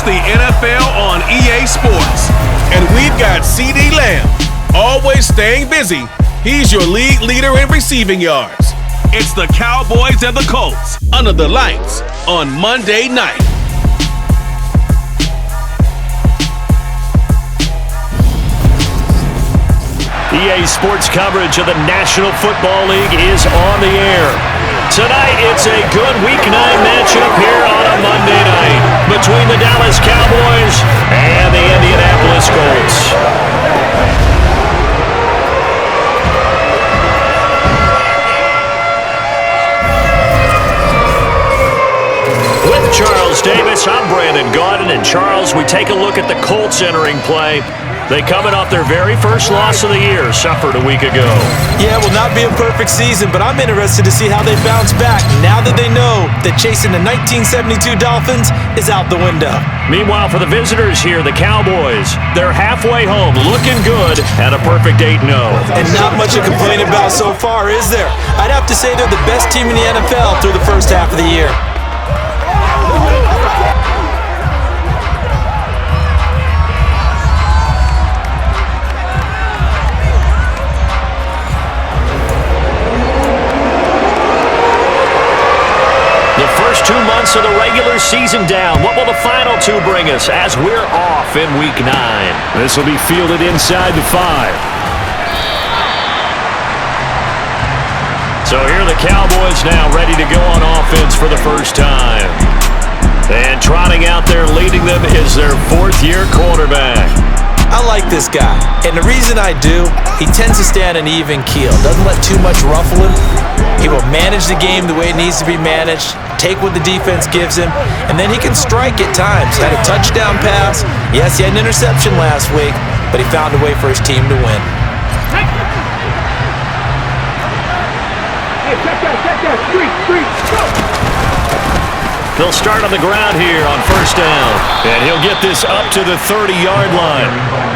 the NFL on EA Sports. And we've got CD Lamb, always staying busy. He's your league leader in receiving yards. It's the Cowboys and the Colts under the lights on Monday night. EA Sports coverage of the National Football League is on the air. Tonight, it's a good Week 9 matchup here on a Monday night between the Dallas Cowboys and the Indianapolis Colts. With Charles Davis, I'm Brandon Gaudin, and Charles, we take a look at the Colts entering play. They coming off their very first loss of the year, suffered a week ago. Yeah, will not be a perfect season, but I'm interested to see how they bounce back now that they know that chasing the 1972 Dolphins is out the window. Meanwhile, for the visitors here, the Cowboys, they're halfway home, looking good at a perfect 8-0. And not much to complain about so far, is there? I'd have to say they're the best team in the NFL through the first half of the year. The first 2 months of the regular season down. What will the final 2 bring us as we're off in Week 9? This will be fielded inside the 5. So here are the Cowboys now ready to go on offense for the first time. And trotting out there leading them is their 4th-year quarterback. I like this guy, and the reason I do, he tends to stay on an even keel, doesn't let too much ruffle him. He will manage the game the way it needs to be managed, take what the defense gives him, and then he can strike at times. Had a touchdown pass. Yes, he had an interception last week, but he found a way for his team to win. Hey, check that, street, go! They'll start on the ground here on first down. And he'll get this up to the 30-yard line.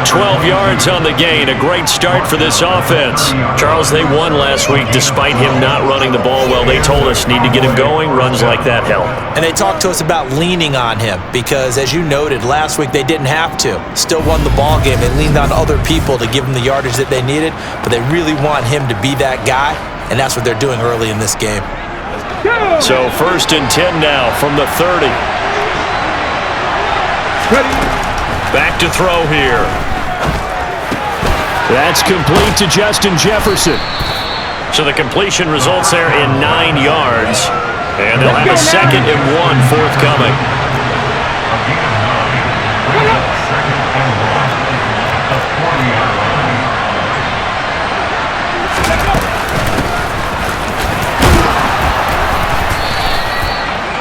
12 yards on the gain. A great start for this offense. Charles, they won last week despite him not running the ball well. They told us need to get him going. Runs like that help. And they talked to us about leaning on him because, as you noted, last week they didn't have to. Still won the ball game. They leaned on other people to give them the yardage that they needed, but they really want him to be that guy, and that's what they're doing early in this game. So 1st and 10 now from the 30. Back to throw here. That's complete to Justin Jefferson. So the completion results there in 9 yards. And they'll have a 2nd and 1 forthcoming.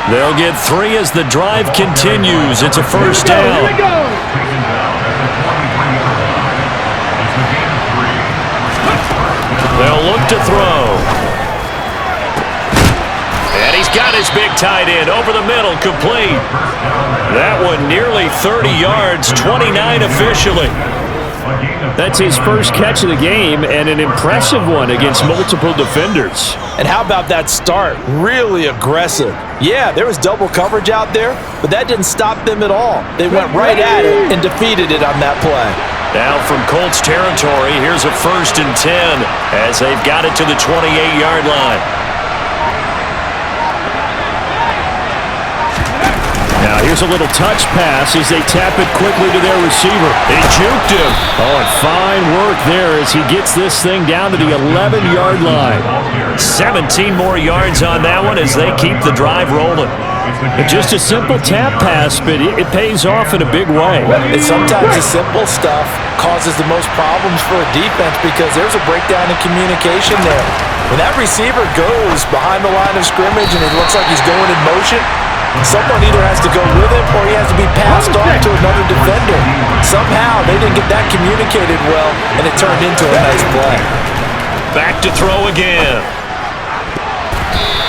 They'll get 3 as the drive continues. It's a first down. They'll look to throw. And he's got his big tight end over the middle, complete. That one nearly 30 yards, 29 officially. That's his first catch of the game, and an impressive one against multiple defenders. And how about that start? Really aggressive. Yeah, there was double coverage out there, but that didn't stop them at all. They went right at it and defeated it on that play. Now from Colts territory, here's a 1st and 10 as they've got it to the 28-yard line. Now here's a little touch pass as they tap it quickly to their receiver. They juked him. Oh, and fine work there as he gets this thing down to the 11-yard line. 17 more yards on that one as they keep the drive rolling. Just a simple tap pass, but it pays off in a big way. And sometimes the simple stuff causes the most problems for a defense because there's a breakdown in communication there. When that receiver goes behind the line of scrimmage and it looks like he's going in motion, someone either has to go with him or he has to be passed on to another defender. Somehow they didn't get that communicated well, and it turned into a nice play. Back to throw again.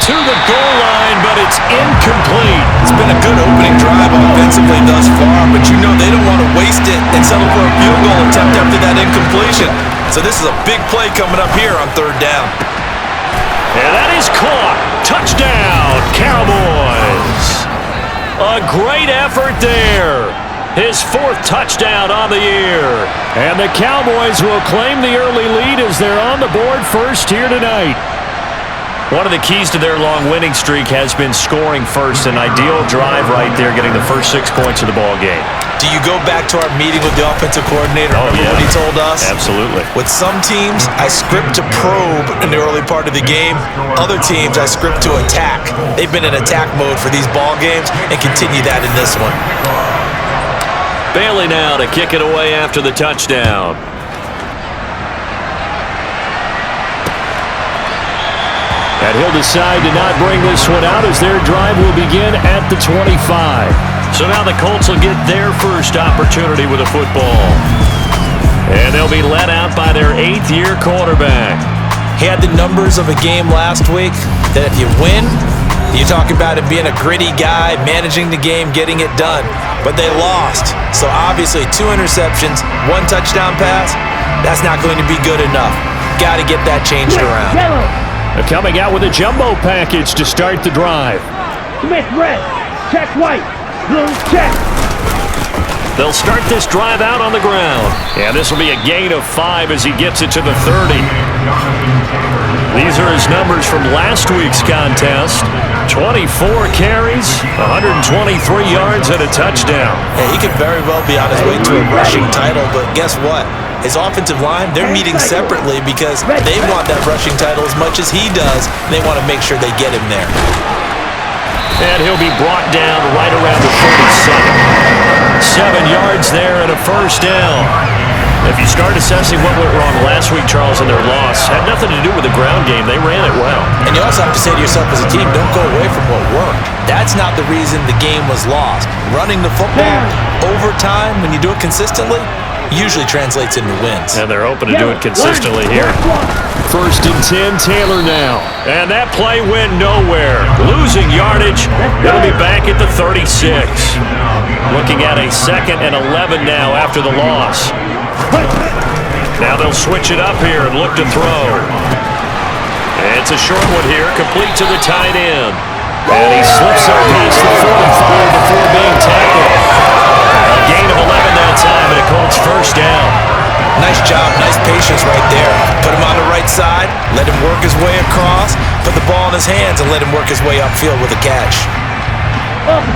To the goal line, but it's incomplete. It's been a good opening drive offensively thus far, but you know they don't want to waste it and settle for a field goal attempt after that incompletion. So this is a big play coming up here on 3rd down. And that is caught. Touchdown, Cowboys. A great effort there. His 4th touchdown on the year. And the Cowboys will claim the early lead as they're on the board first here tonight. One of the keys to their long winning streak has been scoring first. An ideal drive right there, getting the first 6 points of the ball game. Do you go back to our meeting with the offensive coordinator? Remember what he told us? Absolutely. With some teams, I script to probe in the early part of the game. Other teams, I script to attack. They've been in attack mode for these ball games and continue that in this one. Bailey now to kick it away after the touchdown. And he'll decide to not bring this one out as their drive will begin at the 25. So now the Colts will get their first opportunity with a football. And they'll be led out by their 8th-year quarterback. He had the numbers of a game last week that if you win, you talk about him being a gritty guy, managing the game, getting it done. But they lost. So obviously 2 interceptions, 1 touchdown pass, that's not going to be good enough. Got to get that changed around. They're coming out with a jumbo package to start the drive. Smith red, check white, blue check. They'll start this drive out on the ground. And this will be a gain of 5 as he gets it to the 30. These are his numbers from last week's contest. 24 carries, 123 yards, and a touchdown. Yeah, he could very well be on his way to a rushing title, but guess what? His offensive line, they're meeting separately because they want that rushing title as much as he does. They want to make sure they get him there. And he'll be brought down right around the 47. 7 yards there and a first down. If you start assessing what went wrong last week, Charles, in their loss, had nothing to do with the ground game. They ran it well. And you also have to say to yourself as a team, don't go away from what worked. That's not the reason the game was lost. Running the football over time, when you do it consistently, usually translates into wins. And they're open to do it consistently here. 1st and 10, Taylor now. And that play went nowhere. Losing yardage. It'll be back at the 36. Looking at a 2nd and 11 now after the loss. Now they'll switch it up here and look to throw. It's a short one here, complete to the tight end. And he slips up past the 45 before being tackled. A gain of 11 that time, and a Colts first down. Nice job, nice patience right there. Put him on the right side, let him work his way across, put the ball in his hands, and let him work his way upfield with a catch.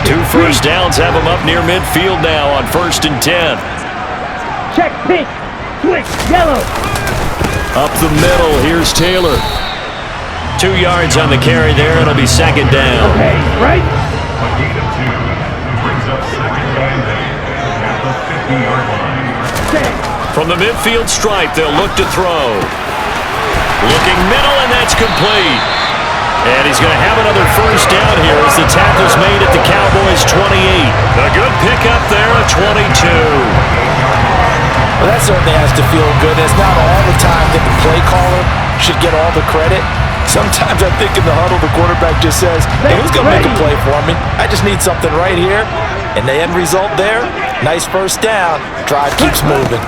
2 first downs have him up near midfield now on 1st and 10. Check pink, switch yellow. Up the middle, here's Taylor. 2 yards on the carry there, it'll be 2nd down. Okay, right? A gain of 2 brings up 2nd down at the 50-yard line. From the midfield stripe, they'll look to throw. Looking middle, and that's complete. And he's going to have another first down here as the tackle's made at the Cowboys' 28. A good pickup there at 22. Well, that certainly has to feel good. It's not all the time that the play caller should get all the credit. Sometimes I think in the huddle, the quarterback just says, hey, who's going to make a play for me? I just need something right here. And the end result there, nice first down. Drive keeps moving.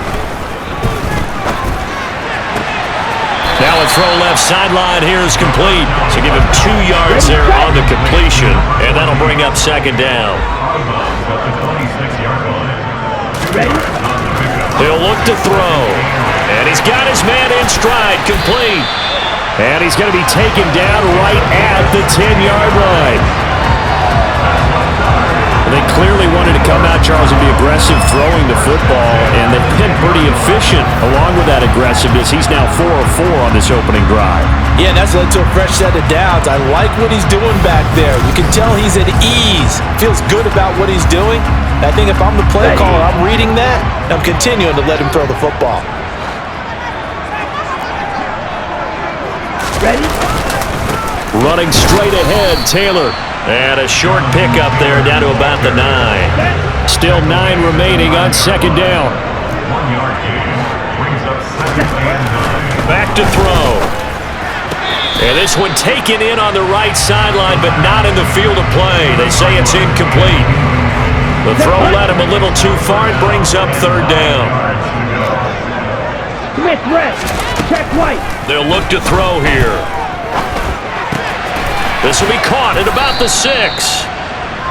Now a throw left sideline here is complete. So give him 2 yards there on the completion. And that'll bring up 2nd down. He'll look to throw. And he's got his man in stride, complete. And he's going to be taken down right at the 10-yard line. They clearly wanted to come out, Charles, and be aggressive throwing the football, and they've been pretty efficient along with that aggressiveness. He's now 4 of 4 on this opening drive. Yeah, and that's led to a fresh set of downs. I like what he's doing back there. You can tell he's at ease. Feels good about what he's doing. And I think if I'm the play caller, I'm reading that, and I'm continuing to let him throw the football. Ready? Running straight ahead, Taylor. And a short pickup there down to about the 9. Still 9 remaining on 2nd down. 1 yard gain brings up 2nd and 9. Back to throw. And this one taken in on the right sideline, but not in the field of play. They say it's incomplete. The throw led him a little too far and brings up 3rd down. Smith red, check white. They'll look to throw here. This will be caught at about the 6.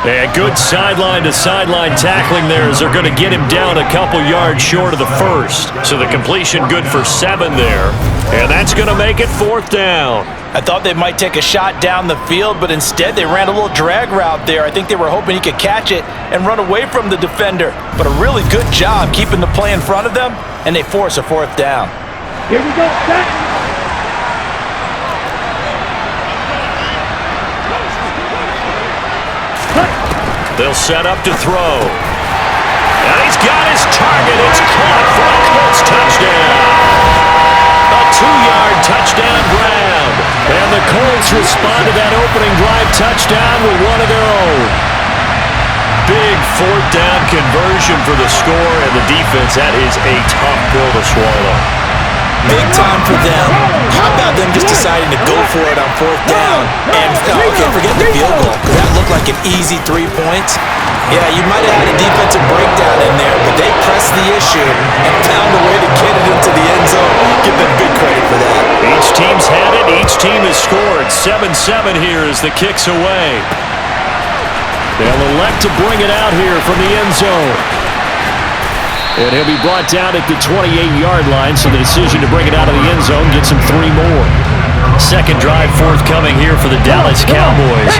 And good sideline-to-sideline tackling there as they're going to get him down a couple yards short of the first. So the completion good for 7 there. And that's going to make it 4th down. I thought they might take a shot down the field, but instead they ran a little drag route there. I think they were hoping he could catch it and run away from the defender. But a really good job keeping the play in front of them, and they force a 4th down. Here we go, set. They'll set up to throw. And he's got his target. It's caught for a Colts touchdown. A 2-yard touchdown grab. And the Colts respond to that opening drive touchdown with one of their own. Big 4th down conversion for the score, and the defense, that is a tough pill to swallow. Big time for them. How about them just deciding to go for it on 4th down? And, okay, forget the field goal, because that looked like an easy 3 points. Yeah, you might have had a defensive breakdown in there, but they pressed the issue and found a way to get it into the end zone. Give them big credit for that. Each team's had it. Each team has scored. 7-7 here as the kick's away. They'll elect to bring it out here from the end zone. And he'll be brought down at the 28-yard line, so the decision to bring it out of the end zone gets him 3 more. Second drive forthcoming here for the Dallas Cowboys.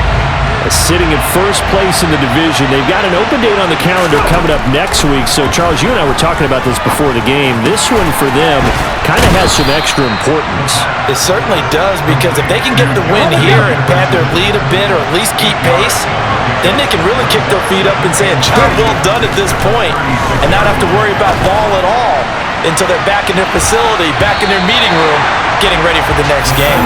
Sitting in first place in the division. They've got an open date on the calendar coming up next week. So, Charles, you and I were talking about this before the game. This one for them kind of has some extra importance. It certainly does, because if they can get the win here and pad their lead a bit or at least keep pace, then they can really kick their feet up and say a job well done at this point and not have to worry about ball at all until they're back in their facility, back in their meeting room, getting ready for the next game.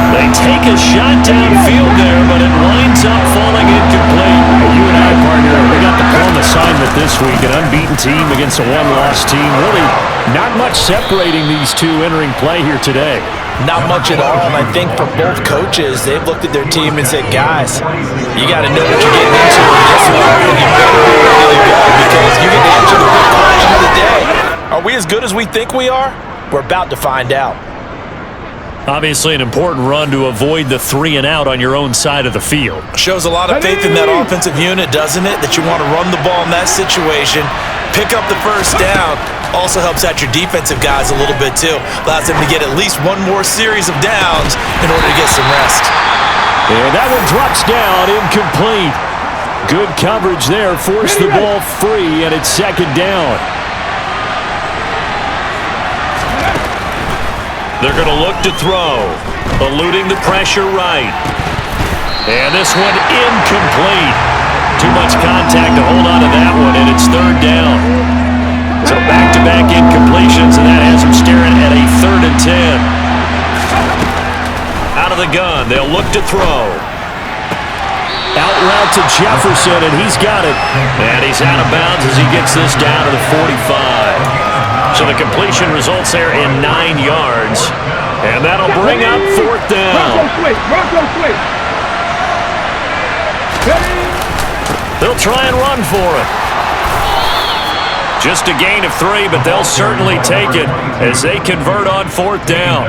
They take a shot downfield there, but it winds up falling incomplete. You and I, partner, we got the plum assignment this week, an unbeaten team against a one-loss team. Really not much separating these two entering play here today. Not much at all, and I think for both coaches, they've looked at their team and said, guys, you got to know what you're getting into in this one, and you better be really good because you get to answer the big question of the day. Are we as good as we think we are? We're about to find out. Obviously an important run to avoid the 3-and-out on your own side of the field. Shows a lot of faith in that offensive unit, doesn't it? That you want to run the ball in that situation, pick up the first down. Also helps out your defensive guys a little bit too. Allows them to get at least one more series of downs in order to get some rest. And that one drops down, incomplete. Good coverage there, forced the ball free, and it's 2nd down. They're going to look to throw, eluding the pressure right. And this one incomplete. Too much contact to hold on to that one, and it's 3rd down. So back-to-back incompletions, and that has them staring at a 3rd and 10. Out of the gun, they'll look to throw. Out route to Jefferson, and he's got it. And he's out of bounds as he gets this down to the 45. So the completion results there in 9 yards. And that'll bring up 4th down. Bronco switch. They'll try and run for it. Just a gain of 3, but they'll certainly take it as they convert on 4th down.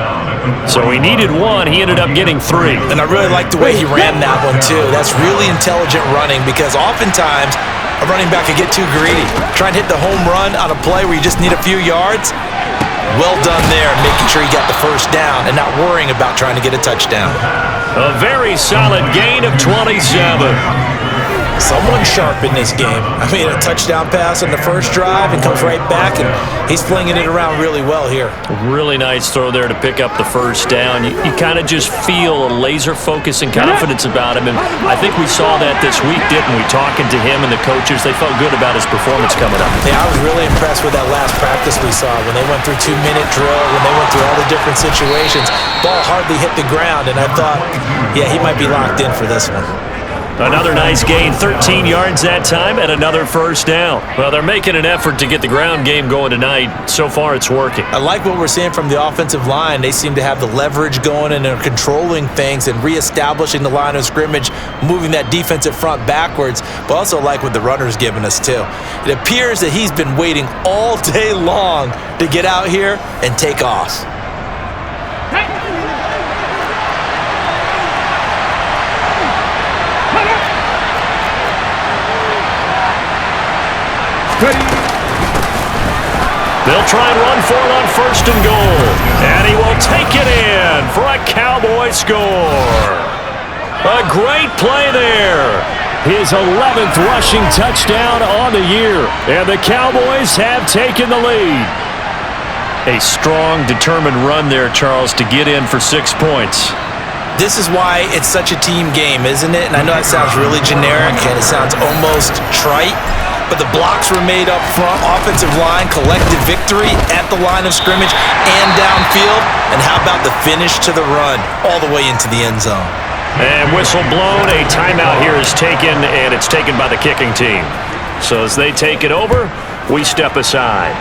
So he needed 1. He ended up getting 3. And I really like the way he ran that one, too. That's really intelligent running because oftentimes a running back could get too greedy. Try and hit the home run on a play where you just need a few yards. Well done there, making sure he got the first down and not worrying about trying to get a touchdown. A very solid gain of 27. Someone sharp in this game. I mean, a touchdown pass on the first drive and comes right back, and he's flinging it around really well here. Really nice throw there to pick up the first down. You kind of just feel a laser focus and confidence about him, and I think we saw that this week, didn't we? Talking to him and the coaches, they felt good about his performance coming up. Yeah, I was really impressed with that last practice we saw when they went through 2-minute drill, when they went through all the different situations. Ball hardly hit the ground, and I thought, yeah, he might be locked in for this one. Another nice gain, 13 yards that time, and another first down. Well, they're making an effort to get the ground game going tonight. So far, it's working. I like what we're seeing from the offensive line. They seem to have the leverage going, and they're controlling things and reestablishing the line of scrimmage, moving that defensive front backwards, but also like what the runner's giving us, too. It appears that he's been waiting all day long to get out here and take off. They'll try and run for it on 1st and goal. And he will take it in for a Cowboy score. A great play there. His 11th rushing touchdown on the year. And the Cowboys have taken the lead. A strong, determined run there, Charles, to get in for 6 points. This is why it's such a team game, isn't it? And I know that sounds really generic and it sounds almost trite, but the blocks were made up front, offensive line, collective victory at the line of scrimmage and downfield. And how about the finish to the run all the way into the end zone? And whistle blown, a timeout here is taken, and it's taken by the kicking team. So as they take it over, we step aside.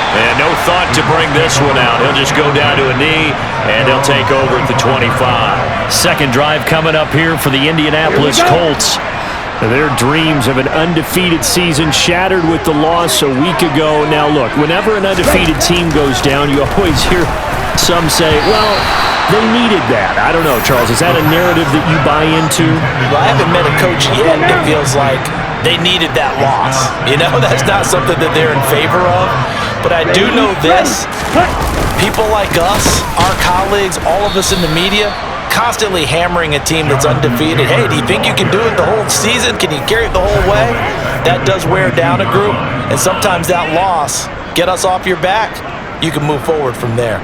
And no thought to bring this one out. He'll just go down to a knee, and he'll take over at the 25. Second drive coming up here for the Indianapolis Colts. Their dreams of an undefeated season shattered with the loss a week ago. Now, look, whenever an undefeated team goes down, you always hear some say, well, they needed that. I don't know, Charles. Is that a narrative that you buy into? Well, I haven't met a coach yet that feels like they needed that loss. You know, that's not something that they're in favor of. But I do know this. People like us, our colleagues, all of us in the media, constantly hammering a team that's undefeated. Hey, do you think you can do it the whole season? Can you carry it the whole way? That does wear down a group. And sometimes that loss, get us off your back, you can move forward from there.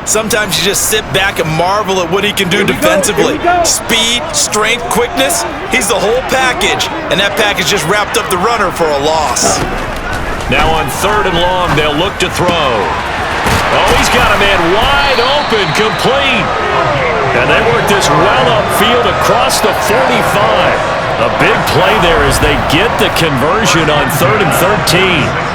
Sometimes you just sit back and marvel at what he can do defensively. Speed, strength, quickness, he's the whole package. And that package just wrapped up the runner for a loss. Now on 3rd and long, they'll look to throw. Oh, he's got a man wide open, complete. And they work this well upfield across the 45. A big play there as they get the conversion on 3rd and 13.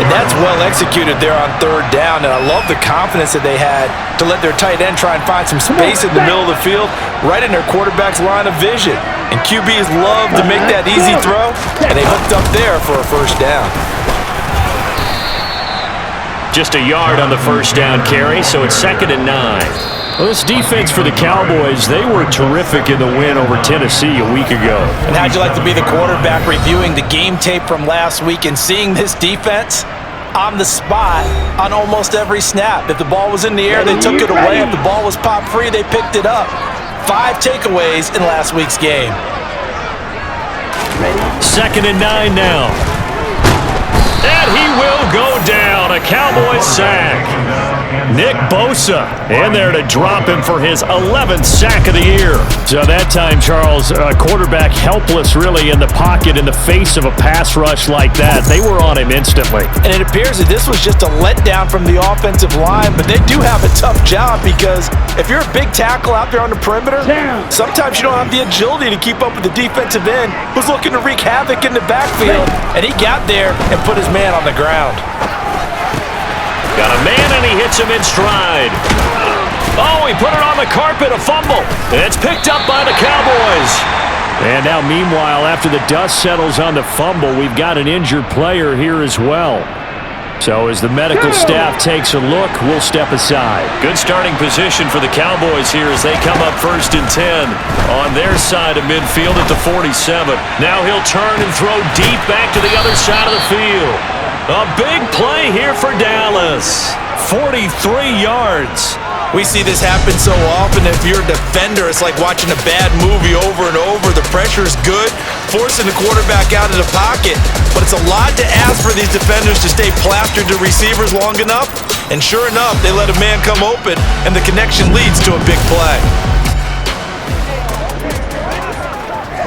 And that's well executed there on 3rd down. And I love the confidence that they had to let their tight end try and find some space in the middle of the field, right in their quarterback's line of vision. And QBs love to make that easy throw, and they hooked up there for a 1st down. Just a yard on the 1st down carry, so it's 2nd and 9. Well, this defense for the Cowboys, they were terrific in the win over Tennessee a week ago. And how'd you like to be the quarterback reviewing the game tape from last week and seeing this defense on the spot on almost every snap? If the ball was in the air, they took it away. If the ball was popped free, they picked it up. 5 takeaways in last week's game. 2nd and 9 now. And he will go down. A Cowboys sack. Nick Bosa in there to drop him for his 11th sack of the year. So that time, Charles, quarterback helpless really in the pocket in the face of a pass rush like that. They were on him instantly. And it appears that this was just a letdown from the offensive line, but they do have a tough job because if you're a big tackle out there on the perimeter, sometimes you don't have the agility to keep up with the defensive end who's looking to wreak havoc in the backfield. And he got there and put his man on the ground. Got a man and he hits him in stride. Oh, he put it on the carpet, a fumble. It's picked up by the Cowboys. And now, meanwhile, after the dust settles on the fumble, we've got an injured player here as well. So as the medical staff takes a look, we'll step aside. Good starting position for the Cowboys here as they come up 1st and 10 on their side of midfield at the 47. Now he'll turn and throw deep back to the other side of the field. A big play here for Dallas. 43 yards. We see this happen so often. If you're a defender, it's like watching a bad movie over and over. The pressure's good, forcing the quarterback out of the pocket. But it's a lot to ask for these defenders to stay plastered to receivers long enough. And sure enough, they let a man come open, and the connection leads to a big play.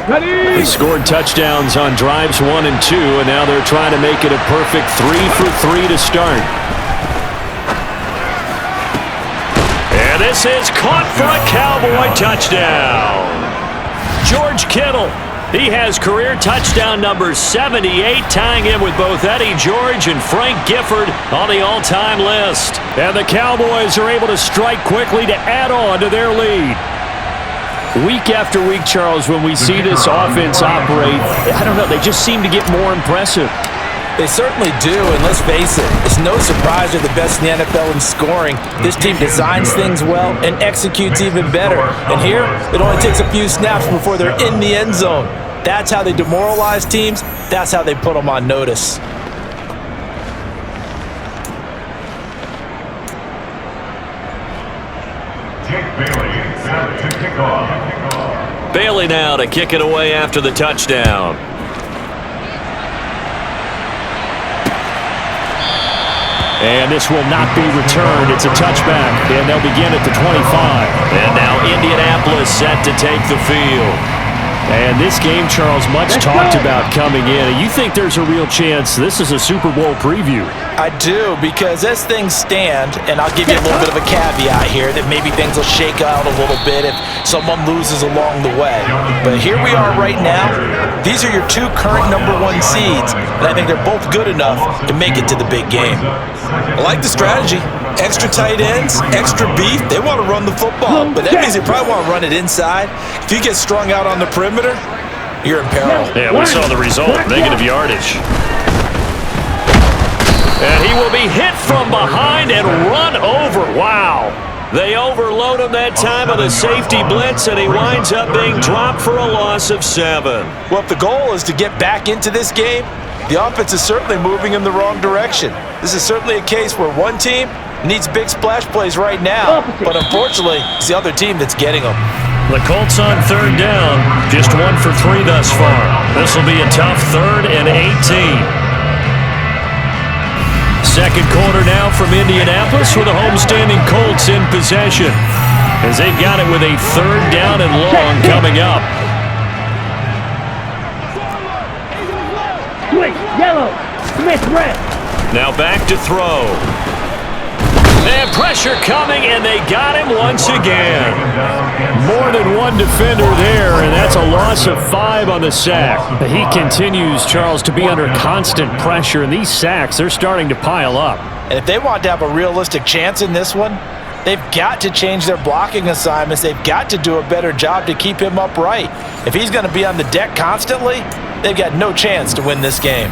They scored touchdowns on drives 1 and 2, and now they're trying to make it a perfect 3 for 3 to start. And this is caught for a Cowboy touchdown. George Kittle, he has career touchdown number 78, tying him with both Eddie George and Frank Gifford on the all-time list. And the Cowboys are able to strike quickly to add on to their lead. Week after week, Charles, when we see this offense operate, I don't know, they just seem to get more impressive. They certainly do, and let's face it, it's no surprise they're the best in the NFL in scoring. This team designs things well and executes even better. And here, it only takes a few snaps before they're in the end zone. That's how they demoralize teams. That's how they put them on notice. To kick off. Bailey now to kick it away after the touchdown. And this will not be returned. It's a touchback, and they'll begin at the 25. And now Indianapolis set to take the field. And this game, Charles, much talked about coming in. You think there's a real chance this is a Super Bowl preview? I do, because as things stand, and I'll give you a little bit of a caveat here, that maybe things will shake out a little bit if someone loses along the way. But here we are right now. These are your two current #1 seeds, and I think they're both good enough to make it to the big game. I like the strategy. Extra tight ends, extra beef. They want to run the football, but that means they probably want to run it inside. If you get strung out on the perimeter, you're in peril. Yeah, we saw the result, negative yardage. And he will be hit from behind and run over. Wow. They overload him that time with a safety blitz, and he winds up being dropped for a loss of 7. Well, if the goal is to get back into this game, the offense is certainly moving in the wrong direction. This is certainly a case where one team needs big splash plays right now, but unfortunately, it's the other team that's getting them. The Colts on 3rd down, just 1 for 3 thus far. This will be a tough 3rd and 18. Second quarter now from Indianapolis with the homestanding Colts in possession, as they've got it with a 3rd down and long coming up. Switch, yellow. Smith, red. Now back to throw. And pressure coming, and they got him once again. More than one defender there, and that's a loss of 5 on the sack. But he continues, Charles, to be under constant pressure, and these sacks, they're starting to pile up. And if they want to have a realistic chance in this one, they've got to change their blocking assignments. They've got to do a better job to keep him upright. If he's going to be on the deck constantly, they've got no chance to win this game.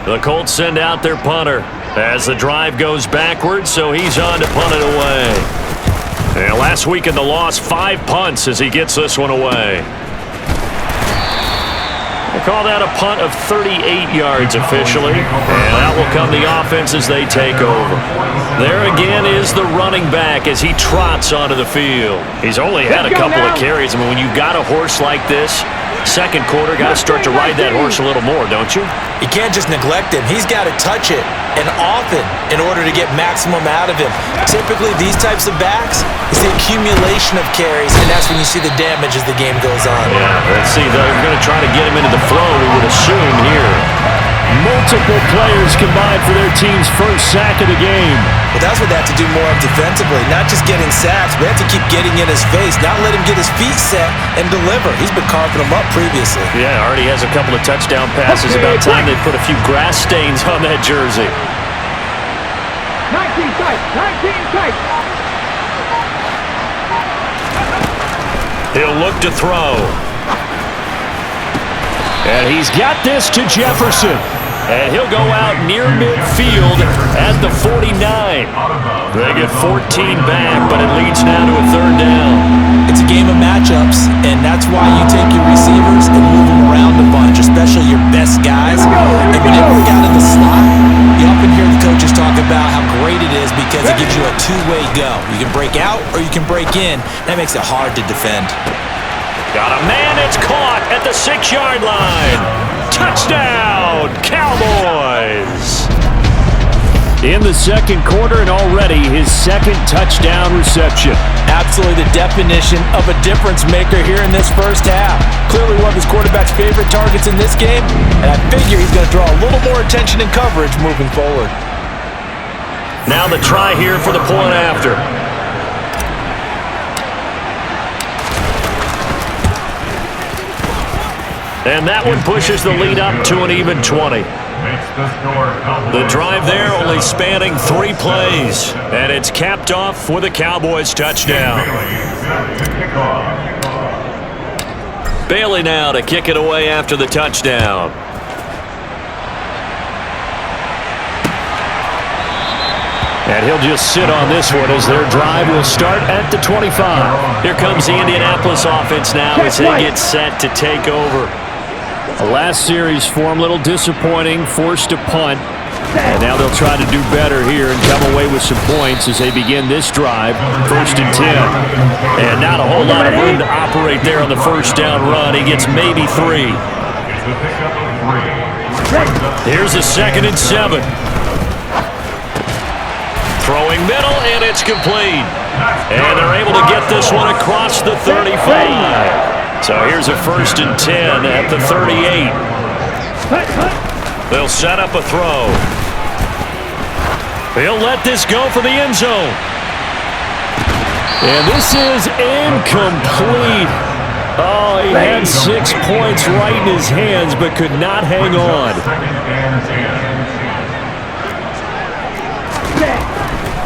The Colts send out their punter as the drive goes backwards, so he's on to punt it away. And last week in the loss, 5 punts as he gets this one away. They call that a punt of 38 yards officially, and out will come the offense as they take over. There again is the running back as he trots onto the field. He's only had a couple of carries. I mean, when you've got a horse like this, second quarter, got to start to ride that horse a little more, don't you? You can't just neglect him. He's got to touch it, and often, in order to get maximum out of him. Typically, these types of backs is the accumulation of carries, and that's when you see the damage as the game goes on. Yeah, let's see. They're going to try to get him into the flow, we would assume here. Multiple players combined for their team's first sack of the game. But that's what they have to do more of defensively, not just getting sacks, but they have to keep getting in his face, not let him get his feet set and deliver. He's been carving them up previously. Yeah, already has a couple of touchdown passes. About time they put a few grass stains on that jersey. 19 tight, 19 tight. He'll look to throw. And he's got this to Jefferson. And he'll go out near midfield at the 49. They get 14 back, but it leads now to a 3rd down. It's a game of matchups, and that's why you take your receivers and move them around a bunch, especially your best guys. And whenever we got in the slot, you often hear the coaches talk about how great it is because it gives you a two-way go. You can break out or you can break in. That makes it hard to defend. Got a man, it's caught at the 6-yard line. Touchdown, Cowboys! In the second quarter, and already his 2nd touchdown reception. Absolutely the definition of a difference maker here in this first half. Clearly one of his quarterback's favorite targets in this game, and I figure he's going to draw a little more attention and coverage moving forward. Now the try here for the point after. And that one pushes the lead up to an even 20. The drive there only spanning 3 plays. And it's capped off with a Cowboys touchdown. Bailey now to kick it away after the touchdown. And he'll just sit on this one as their drive will start at the 25. Here comes the Indianapolis offense now as they get set to take over. The last series for him, a little disappointing, forced to punt. And now they'll try to do better here and come away with some points as they begin this drive. 1st and 10. And not a whole lot of room to operate there on the first down run. He gets maybe 3. Here's a 2nd and 7. Throwing middle, and it's complete. And they're able to get this one across the 35. So here's a 1st and 10 at the 38. They'll set up a throw. He'll let this go for the end zone. And this is incomplete. Oh, he had 6 points right in his hands, but could not hang on.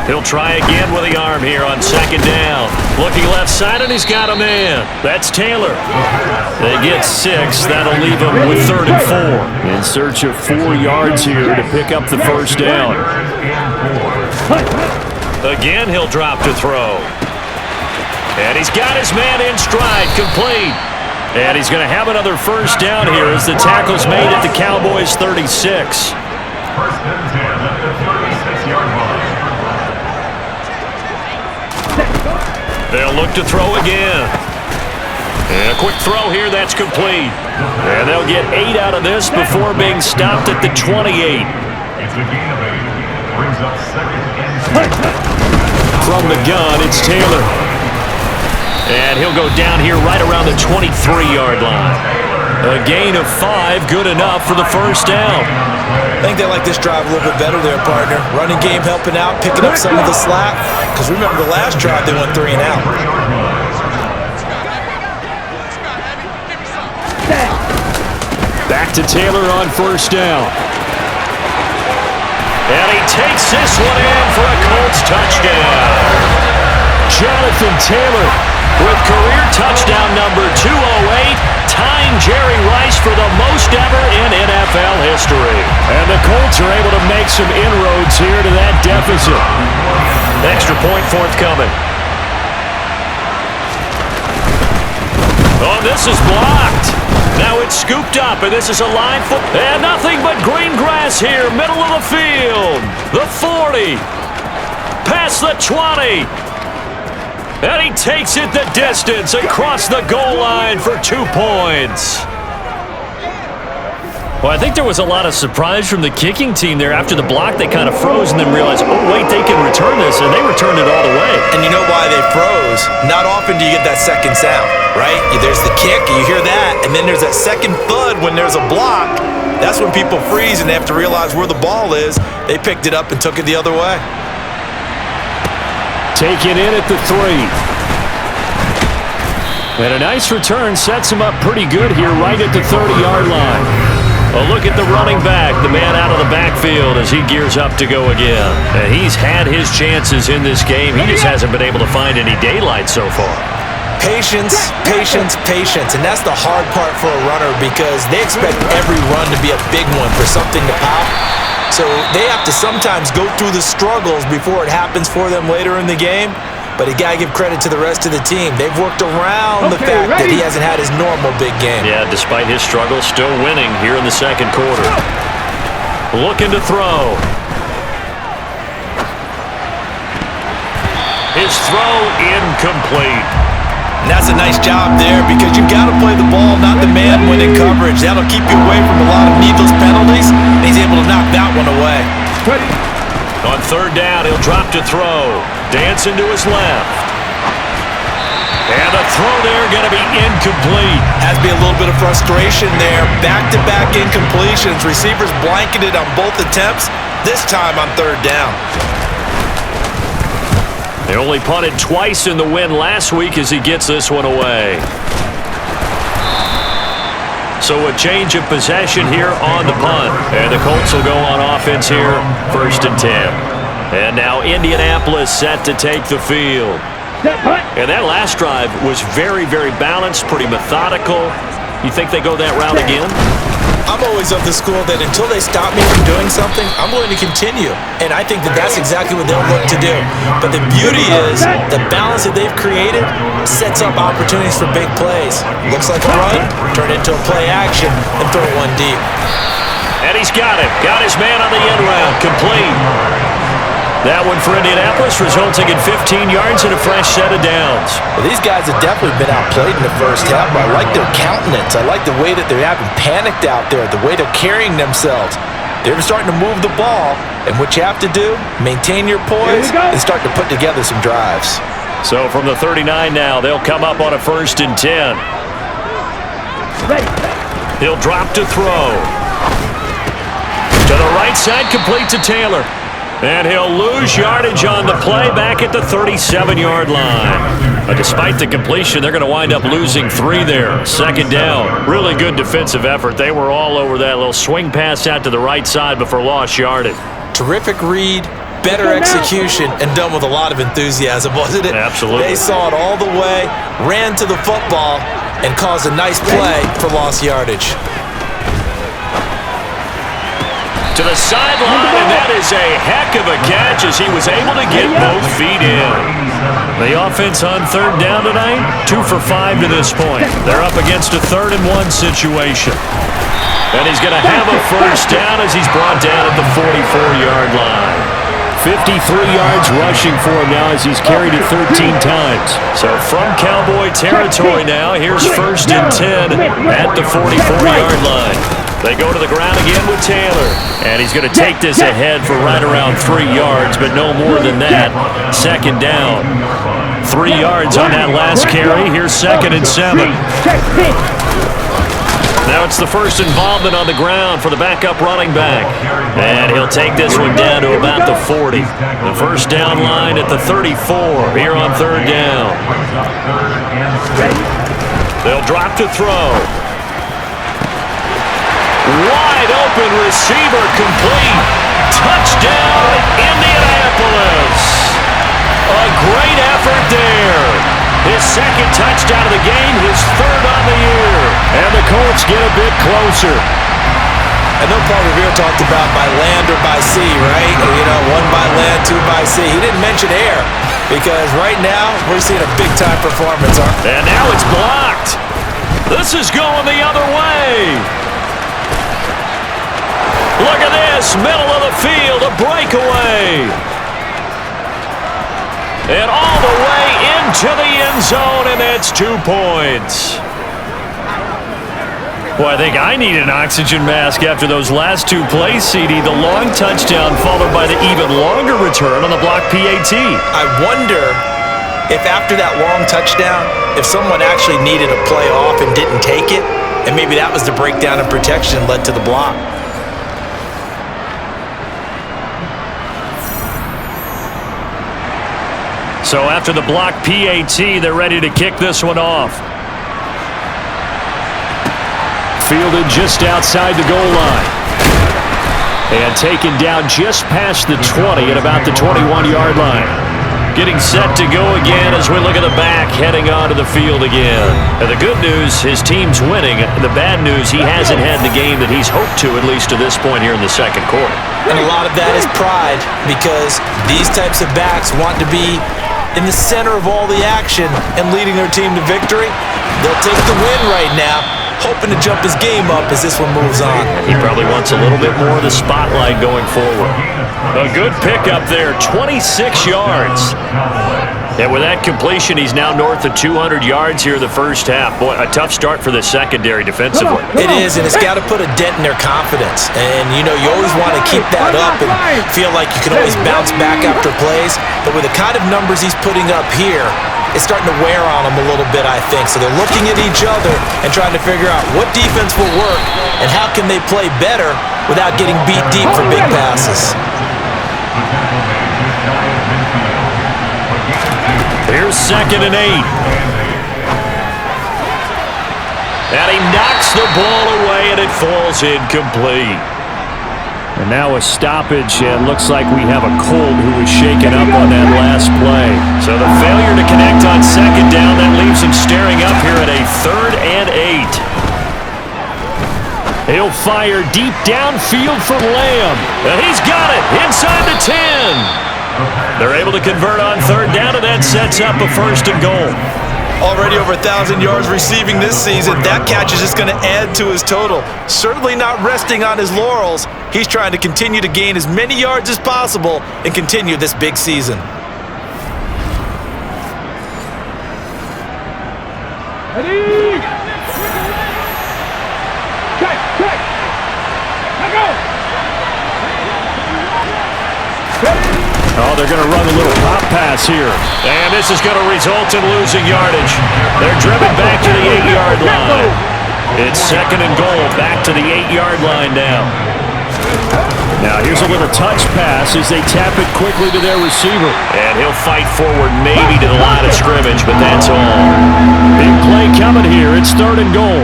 He'll try again with the arm here on 2nd down. Looking left side, and he's got a man. That's Taylor. They get 6. That'll leave him with 3rd and 4. In search of 4 yards here to pick up the first down. Again, he'll drop to throw. And he's got his man in stride, complete. And he's going to have another first down here as the tackle's made at the Cowboys' 36. 1st and 10 at the 36-yard line. They'll look to throw again. And a quick throw here, that's complete. And they'll get 8 out of this before being stopped at the 28. It's a gain of 8. Brings up 2nd and 10. From the gun, it's Taylor. And he'll go down here right around the 23-yard line. A gain of 5, good enough for the first down. I think they like this drive a little bit better there, partner. Running game helping out, picking up some of the slack. Because remember the last drive, they went 3 and out. Back to Taylor on first down. And he takes this one in for a Colts touchdown. Jonathan Taylor with career touchdown number 208. Tying Jerry Rice for the most ever in NFL history. And the Colts are able to make some inroads here to that deficit. Extra point forthcoming. Oh, this is blocked. Now it's scooped up, and this is a line for... And nothing but green grass here, middle of the field. The 40. Past the 20. And he takes it the distance across the goal line for 2 points. Well, I think there was a lot of surprise from the kicking team there. After the block, they kind of froze and then realized, oh, wait, they can return this, and they returned it all the way. And you know why they froze? Not often do you get that second sound, right? There's the kick, you hear that, and then there's that second thud when there's a block. That's when people freeze and they have to realize where the ball is. They picked it up and took it the other way. Taken in at the 3. And a nice return sets him up pretty good here right at the 30-yard line. A look at the running back, the man out of the backfield as he gears up to go again. And he's had his chances in this game. He just hasn't been able to find any daylight so far. Patience, patience, patience. And that's the hard part for a runner because they expect every run to be a big one for something to pop. So they have to sometimes go through the struggles before it happens for them later in the game. But you got to give credit to the rest of the team. They've worked around the fact that he hasn't had his normal big game. Yeah, despite his struggles, still winning here in the second quarter. Looking to throw. His throw incomplete. And that's a nice job there because you've got to play the ball, not the man when in coverage. That'll keep you away from a lot of needless penalties, and he's able to knock that one away. On third down, he'll drop to throw. Dancing to his left. And the throw there going to be incomplete. Has to be a little bit of frustration there. Back-to-back incompletions. Receivers blanketed on both attempts, this time on third down. They only punted twice in the win last week as he gets this one away. So a change of possession here on the punt. And the Colts will go on offense here, 1st and 10. And now Indianapolis set to take the field. And that last drive was very, very balanced, pretty methodical. You think they go that route again? I'm always of the school that until they stop me from doing something, I'm going to continue. And I think that that's exactly what they'll look to do. But the beauty is the balance that they've created sets up opportunities for big plays. Looks like a run, turn into a play action, and throw one deep. And he's got it. Got his man on the end round. Complete. That one for Indianapolis, resulting in 15 yards and a fresh set of downs. Well, these guys have definitely been outplayed in the first half, but I like their countenance. I like the way that they haven't panicked out there, the way they're carrying themselves. They're starting to move the ball, and what you have to do, maintain your poise and start to put together some drives. So from the 39 now, they'll come up on a 1st and 10. He'll drop to throw. To the right side, complete to Taylor. And he'll lose yardage on the play back at the 37-yard line. But despite the completion, they're going to wind up losing 3 there. 2nd down. Really good defensive effort. They were all over that little swing pass out to the right side before lost yardage. Terrific read, better execution, and done with a lot of enthusiasm, wasn't it? Absolutely. They saw it all the way, ran to the football, and caused a nice play for lost yardage. To the sideline, and that is a heck of a catch as he was able to get both feet in. The offense on 3rd down tonight, 2 for 5 to this point. They're up against a 3rd and 1 situation. And he's going to have a 1st down as he's brought down at the 44-yard line. 53 yards rushing for him now as he's carried it 13 times. So from Cowboy territory now, here's 1st and 10 at the 44-yard line. They go to the ground again with Taylor. And he's going to take this ahead for right around 3 yards, but no more than that. 2nd down. 3 yards on that last carry. Here's 2nd and 7. Now it's the first involvement on the ground for the backup running back. And he'll take this one down to about the 40. The 1st down line at the 34 here on 3rd down. They'll drop to throw. Wide open receiver complete. Touchdown, Indianapolis. A great effort there. His 2nd touchdown of the game, his 3rd on the year. And the Colts get a bit closer. I know Paul Revere talked about by land or by sea, right? You know, 1 by land, 2 by sea. He didn't mention air because right now we're seeing a big-time performance. And now it's blocked. This is going the other way. Look at this, middle of the field, a breakaway. And all the way into the end zone, and that's 2 points. Boy, I think I need an oxygen mask after those last 2 plays, CD. The long touchdown followed by the even longer return on the block PAT. I wonder if after that long touchdown, if someone actually needed a play off and didn't take it, and maybe that was the breakdown in protection led to the block. So after the block PAT, they're ready to kick this one off. Fielded just outside the goal line. And taken down just past the 20 at about the 21-yard line. Getting set to go again as we look at the back, heading onto the field again. And the good news, his team's winning. The bad news, he hasn't had the game that he's hoped to, at least to this point here in the 2nd quarter. And a lot of that is pride, because these types of backs want to be in the center of all the action and leading their team to victory. They'll take the win right now, hoping to jump his game up as this one moves on. He probably wants a little bit more of the spotlight going forward. A good pickup there, 26 yards. And with that completion, he's now north of 200 yards here in the first half. Boy, a tough start for the secondary defensively. It is, and it's got to put a dent in their confidence. And, you know, you always want to keep that up and feel like you can always bounce back after plays. But with the kind of numbers he's putting up here, it's starting to wear on them a little bit, I think. So they're looking at each other and trying to figure out what defense will work and how can they play better without getting beat deep for big passes. Here's 2nd and 8. And he knocks the ball away, and it falls incomplete. And now a stoppage, and looks like we have a Colt who was shaken up on that last play. So the failure to connect on 2nd down, that leaves him staring up here at a 3rd and 8. He'll He'll fire deep downfield for Lamb. And he's got it inside the 10. They're able to convert on third down, and that sets up a 1st and goal. Already over 1,000 yards receiving this season. That catch is just going to add to his total. Certainly not resting on his laurels. He's trying to continue to gain as many yards as possible and continue this big season. Ready? Check. Let go. Oh, they're going to run a little pop pass here. And this is going to result in losing yardage. They're driven back to the 8-yard line. It's 2nd and goal, back to the 8-yard line now. Now here's a little touch pass as they tap it quickly to their receiver. And he'll fight forward maybe to the line of scrimmage, but that's all. Big play coming here. It's 3rd and goal.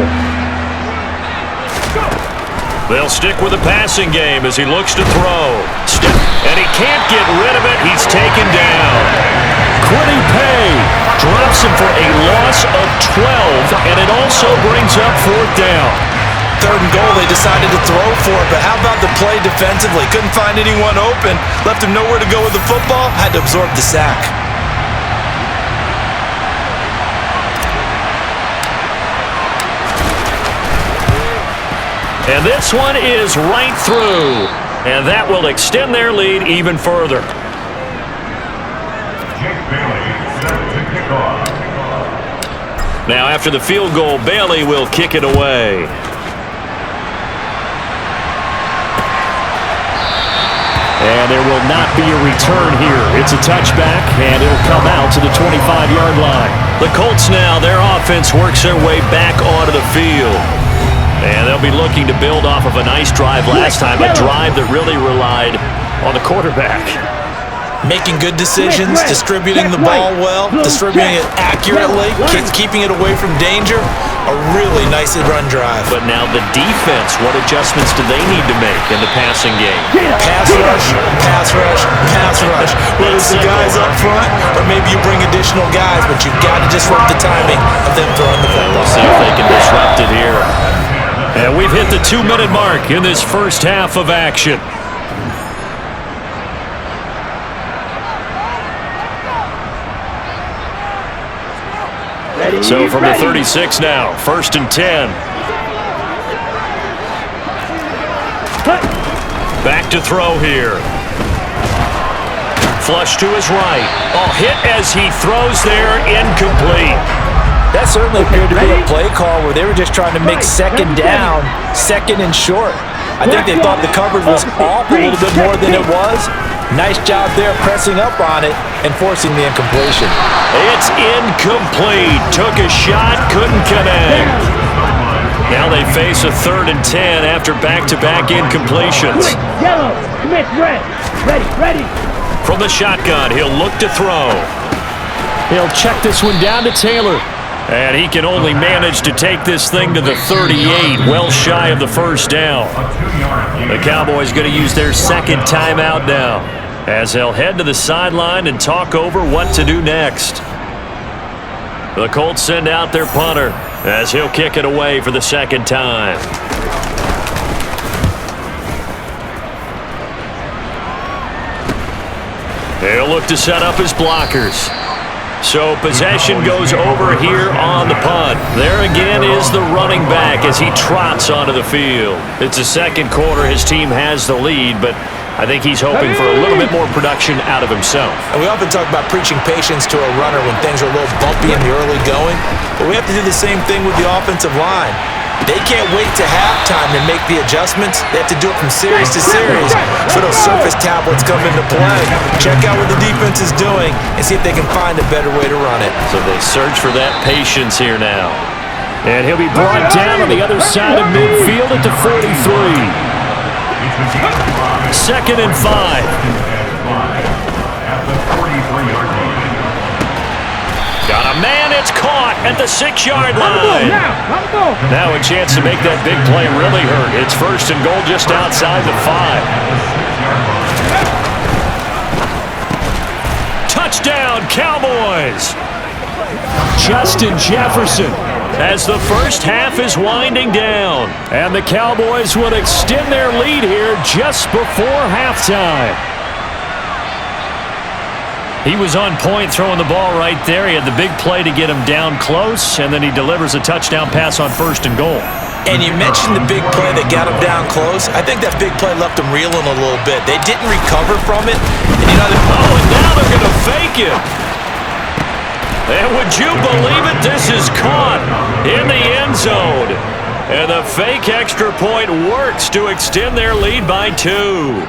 They'll stick with the passing game as he looks to throw. And he can't get rid of it. He's taken down. Quiddy Pay drops him for a loss of 12, and it also brings up 4th down. 3rd and goal, they decided to throw for it, but how about the play defensively? Couldn't find anyone open, left him nowhere to go with the football, had to absorb the sack. And this one is right through. And that will extend their lead even further. Jake Bailey set to kick off. Now after the field goal, Bailey will kick it away. And there will not be a return here. It's a touchback, and it'll come out to the 25-yard line. The Colts now, their offense works their way back onto the field. And they'll be looking to build off of a nice drive last time, a drive that really relied on the quarterback. Making good decisions, distributing the ball well, distributing it accurately, keeping it away from danger. A really nice run drive. But now the defense, what adjustments do they need to make in the passing game? Pass rush, pass rush, pass rush. Whether it's the guys up front or maybe you bring additional guys, but you've got to disrupt the timing of them throwing the football. We'll see if they can disrupt it here. And we've hit the 2-minute mark in this first half of action. So from the 36 now, 1st and 10. Back to throw here. Flush to his right. Oh, hit as he throws there, incomplete. That certainly appeared to be a play call where they were just trying to make 2nd down, 2nd and short. I think they thought the coverage was off a little bit more than it was. Nice job there pressing up on it and forcing the incompletion. It's incomplete. Took a shot, couldn't connect. Now they face a 3rd and 10 after back-to-back incompletions. Yellow, commit red. Ready. From the shotgun, he'll look to throw. He'll check this one down to Taylor. And he can only manage to take this thing to the 38, well shy of the 1st down. The Cowboys going to use their 2nd timeout now, as they'll head to the sideline and talk over what to do next. The Colts send out their punter, as he'll kick it away for the 2nd time. He'll look to set up his blockers. So possession goes over here on the punt. There again is the running back as he trots onto the field. It's the 2nd quarter. His team has the lead, but I think he's hoping for a little bit more production out of himself. And we often talk about preaching patience to a runner when things are a little bumpy in the early going, but we have to do the same thing with the offensive line. They can't wait to halftime to make the adjustments. They have to do it from series to series. So those surface tablets come into play. Check out what the defense is doing and see if they can find a better way to run it. So they search for that patience here now. And he'll be brought down on the other side of midfield at the 43. 2nd and 5. At the 43-yard line. Got a man, it's caught at the 6-yard line. Now a chance to make that big play really hurt. It's 1st and goal just outside the 5. Touchdown, Cowboys! Justin Jefferson as the first half is winding down. And the Cowboys will extend their lead here just before halftime. He was on point throwing the ball right there. He had the big play to get him down close, and then he delivers a touchdown pass on 1st and goal. And you mentioned the big play that got him down close. I think that big play left him reeling a little bit. They didn't recover from it. And you know, and now they're going to fake it. And would you believe it? This is caught in the end zone. And the fake extra point works to extend their lead by 2.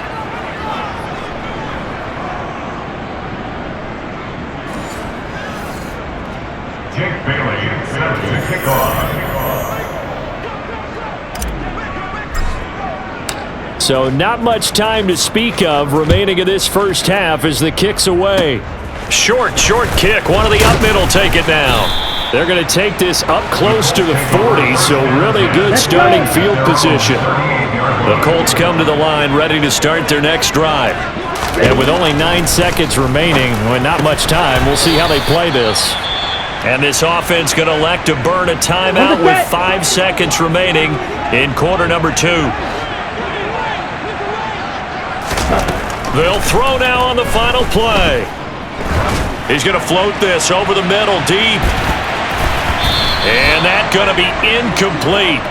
Jake Bailey set to kick off. So not much time to speak of remaining in this first half as the kick's away. Short kick. One of the up middle take it now. They're going to take this up close to the 40, so really good starting field position. The Colts come to the line ready to start their next drive. And with only 9 seconds remaining, with not much time, we'll see how they play this. And this offense going to elect to burn a timeout with 5 seconds remaining in quarter number 2. They'll throw now on the final play. He's going to float this over the middle deep. And that's going to be incomplete.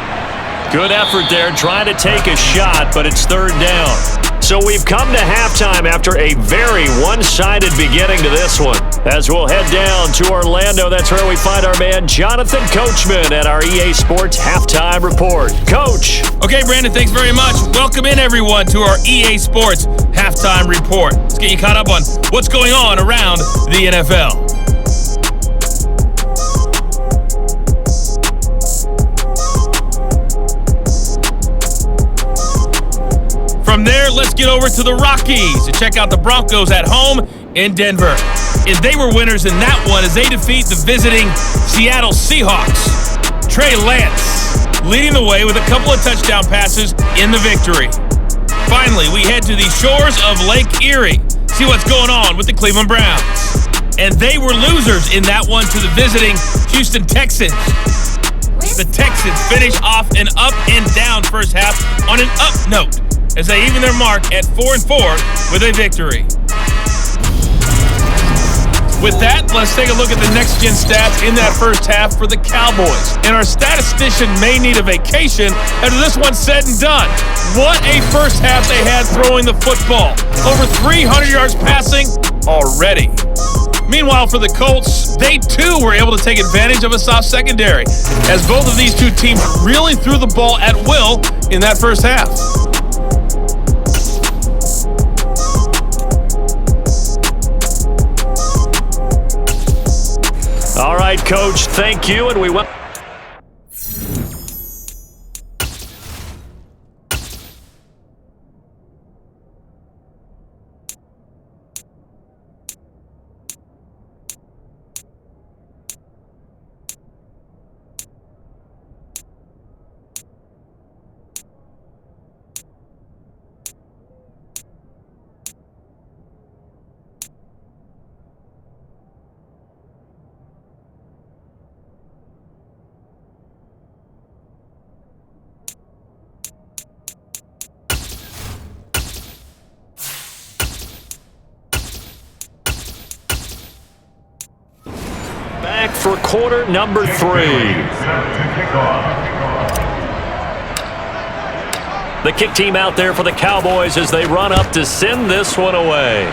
Good effort there trying to take a shot, but it's 3rd down. So we've come to halftime after a very one-sided beginning to this one. As we'll head down to Orlando, that's where we find our man Jonathan Coachman at our EA Sports Halftime Report. Coach. Okay, Brandon, thanks very much. Welcome in, everyone, to our EA Sports Halftime Report. Let's get you caught up on what's going on around the NFL. From there, let's get over to the Rockies to check out the Broncos at home in Denver. And they were winners in that one as they defeat the visiting Seattle Seahawks. Trey Lance leading the way with a couple of touchdown passes in the victory. Finally, we head to the shores of Lake Erie, see what's going on with the Cleveland Browns. And they were losers in that one to the visiting Houston Texans. The Texans finish off an up and down first half on an up note, as they even their mark at 4-4 with a victory. With that, let's take a look at the next-gen stats in that first half for the Cowboys. And our statistician may need a vacation after this one's said and done. What a first half they had throwing the football. Over 300 yards passing already. Meanwhile, for the Colts, they too were able to take advantage of a soft secondary, as both of these two teams really threw the ball at will in that first half. All right, Coach, thank you, and we went. Back for quarter number 3. The kick team out there for the Cowboys as they run up to send this one away.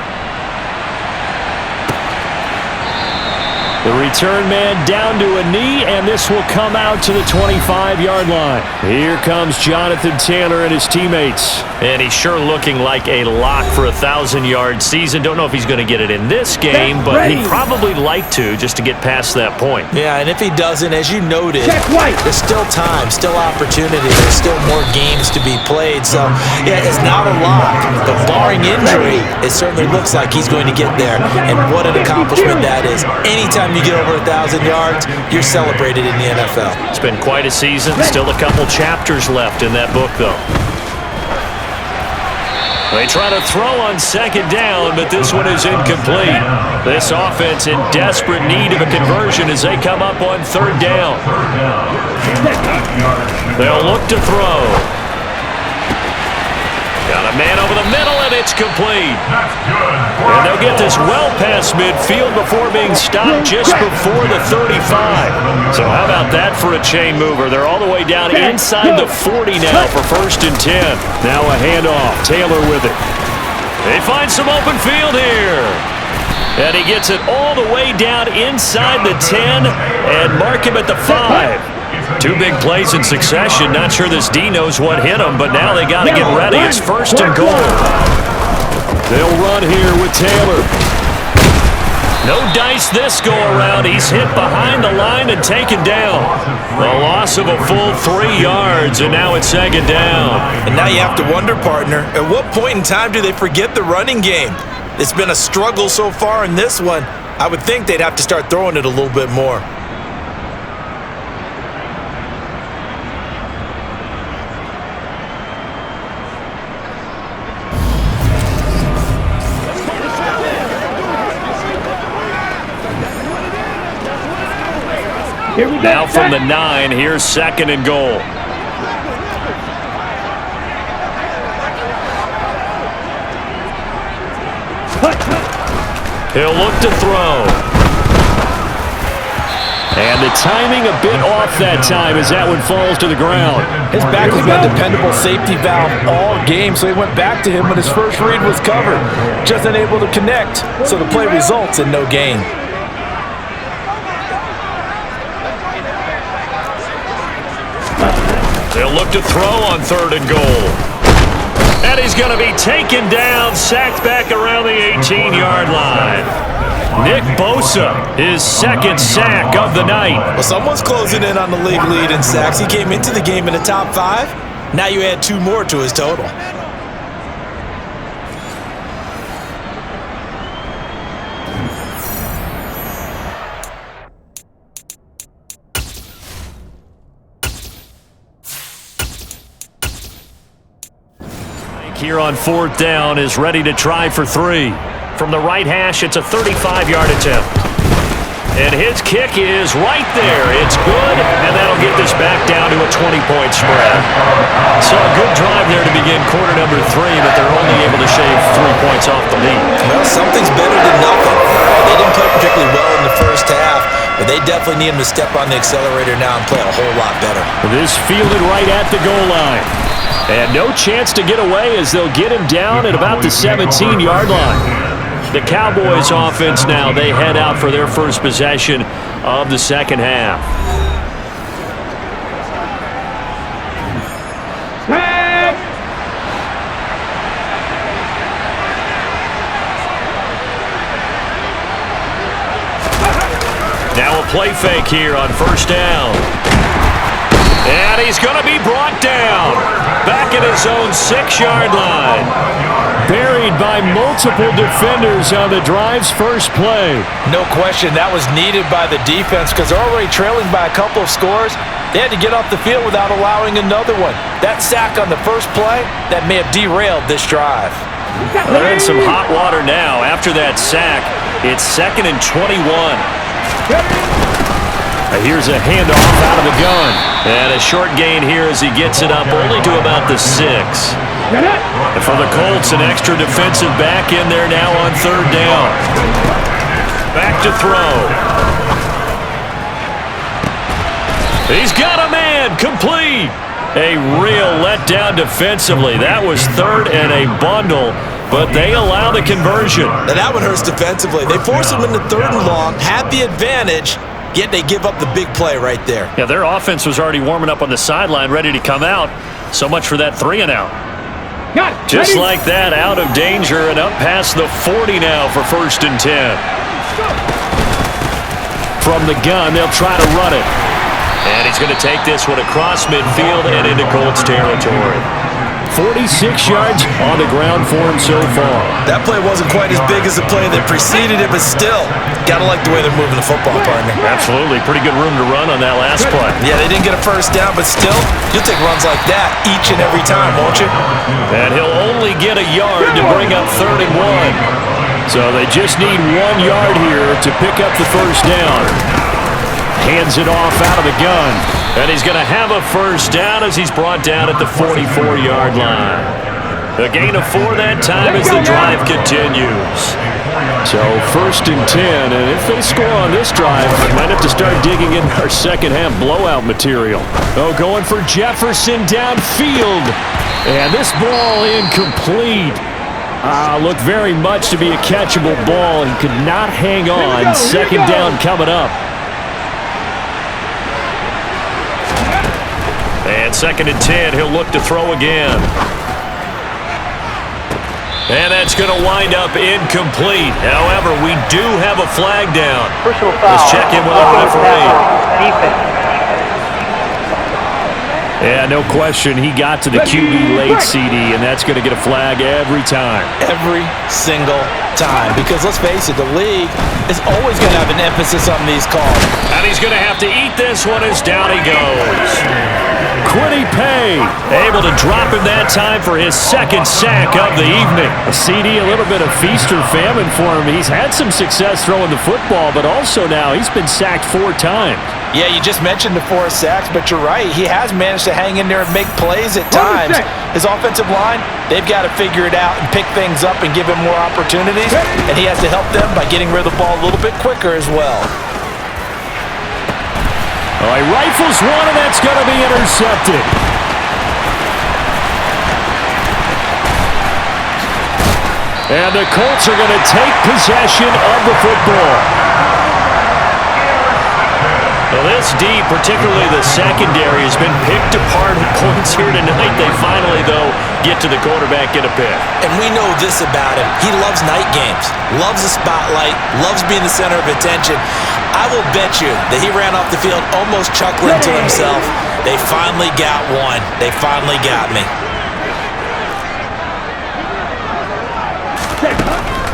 The return man down to a knee, and this will come out to the 25-yard line. Here comes Jonathan Taylor and his teammates. And he's sure looking like a lock for a 1,000-yard season. Don't know if he's going to get it in this game, but he'd probably like to just to get past that point. Yeah, and if he doesn't, as you noted, there's still time, still opportunity. There's still more games to be played. So, yeah, it's not a lock, but barring injury, it certainly looks like he's going to get there. And what an accomplishment that is. Anytime you get over 1,000 yards, you're celebrated in the NFL. It's been quite a season. Still a couple chapters left in that book, though. They try to throw on second down, but this one is incomplete. This offense in desperate need of a conversion as they come up on third down. They'll look to throw. Got a man over the middle, and it's complete. And they'll get this well past midfield before being stopped just before the 35. So how about that for a chain mover? They're all the way down inside the 40 now for 1st and 10. Now a handoff. Taylor with it. They find some open field here. And he gets it all the way down inside the 10 and mark him at the 5. 2 big plays in succession. Not sure this D knows what hit him, but now they got to get ready. It's 1st and goal. They'll run here with Taylor. No dice this go-around. He's hit behind the line and taken down. A loss of a full 3 yards, and now it's 2nd down. And now you have to wonder, partner, at what point in time do they forget the running game? It's been a struggle so far in this one. I would think they'd have to start throwing it a little bit more. Now from the 9, here's 2nd and goal. He'll look to throw. And the timing a bit off that time as that one falls to the ground. His back has been a dependable safety valve all game, so he went back to him when his first read was covered. Just unable to connect, so the play results in no gain. They'll look to throw on 3rd and goal. And he's going to be taken down, sacked back around the 18-yard line. Nick Bosa, his 2nd sack of the night. Well, someone's closing in on the league lead in sacks. He came into the game in the top 5. Now you add 2 more to his total. Here on 4th down is ready to try for 3. From the right hash, it's a 35-yard attempt. And his kick is right there. It's good, and that'll get this back down to a 20-point spread. So a good drive there to begin quarter number 3, but they're only able to shave 3 points off the lead. Well, something's better than nothing. They didn't play particularly well in the first half, but they definitely need him to step on the accelerator now and play a whole lot better. This fielded right at the goal line. And no chance to get away as they'll get him down at about the 17-yard line. The Cowboys offense now, they head out for their first possession of the 2nd half. Now a play fake here on 1st down. And he's going to be brought down. Back at his own 6-yard line. Buried by multiple defenders on the drive's first play. No question, that was needed by the defense because they're already trailing by a couple of scores. They had to get off the field without allowing another one. That sack on the first play, that may have derailed this drive. They're in some hot water now. After that sack, it's 2nd and 21. Here's a handoff out of the gun. And a short gain here as he gets it up only to about the 6. And for the Colts, an extra defensive back in there now on 3rd down. Back to throw. He's got a man, complete. A real letdown defensively. That was 3rd and a bundle, but they allow the conversion. And that one hurts defensively. They force him into 3rd and long, had the advantage, yet they give up the big play right there. Yeah, their offense was already warming up on the sideline, ready to come out. So much for that 3 and out. Just like that, out of danger and up past the 40 now for 1st and 10. From the gun, they'll try to run it. And he's going to take this one across midfield and into Colts territory. 46 yards on the ground for him so far. That play wasn't quite as big as the play that preceded it, but still, gotta like the way they're moving the football, partner. Absolutely. Pretty good room to run on that last play. Yeah, they didn't get a first down, but still, you'll take runs like that each and every time, won't you? And he'll only get a yard to bring up 3rd and 1. So they just need 1 yard here to pick up the first down. Hands it off out of the gun. And he's going to have a first down as he's brought down at the 44-yard line. A gain of 4 that time as the drive continues. So 1st and 10, and if they score on this drive, we might have to start digging in our second half blowout material. Oh, going for Jefferson downfield. And this ball incomplete. Looked very much to be a catchable ball. He could not hang on. Second down coming up. And 2nd and 10, he'll look to throw again. And that's going to wind up incomplete. However, we do have a flag down. Let's check in with our referee. Yeah, no question. He got to the QB late, CD, and that's going to get a flag every time. Every single time. Because let's face it, the league is always going to have an emphasis on these calls. And he's going to have to eat this one as down he goes. Quiddy Pay able to drop him that time for his 2nd sack of the evening. A CD, a little bit of feast or famine for him. He's had some success throwing the football, but also now he's been sacked 4 times. Yeah, you just mentioned the 4 sacks, but you're right. He has managed to hang in there and make plays at times. His offensive line, they've got to figure it out and pick things up and give him more opportunities, and he has to help them by getting rid of the ball a little bit quicker as well. Oh, he rifles one, and that's going to be intercepted. And the Colts are going to take possession of the football. Well, this D, particularly the secondary, has been picked apart at points here tonight. They finally, though, get to the quarterback in a pick. And we know this about him. He loves night games, loves the spotlight, loves being the center of attention. I will bet you that he ran off the field almost chuckling to himself. They finally got one. They finally got me.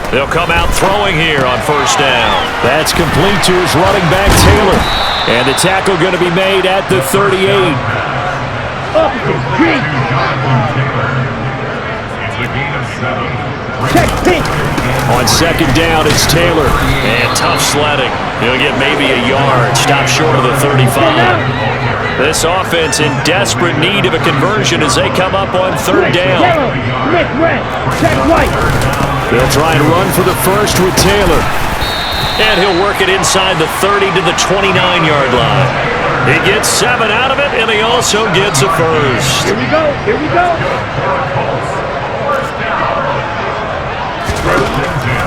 They'll come out throwing here on 1st down. That's complete to his running back, Taylor. And the tackle going to be made at the 38. It's a gain of 7. On 2nd down, it's Taylor. And tough sledding. He'll get maybe a yard. Stop short of the 35. This offense in desperate need of a conversion as they come up on 3rd down. They'll try and run for the first with Taylor. And he'll work it inside the 30 to the 29-yard line. He gets 7 out of it, and he also gets a first. Here we go. Here we go.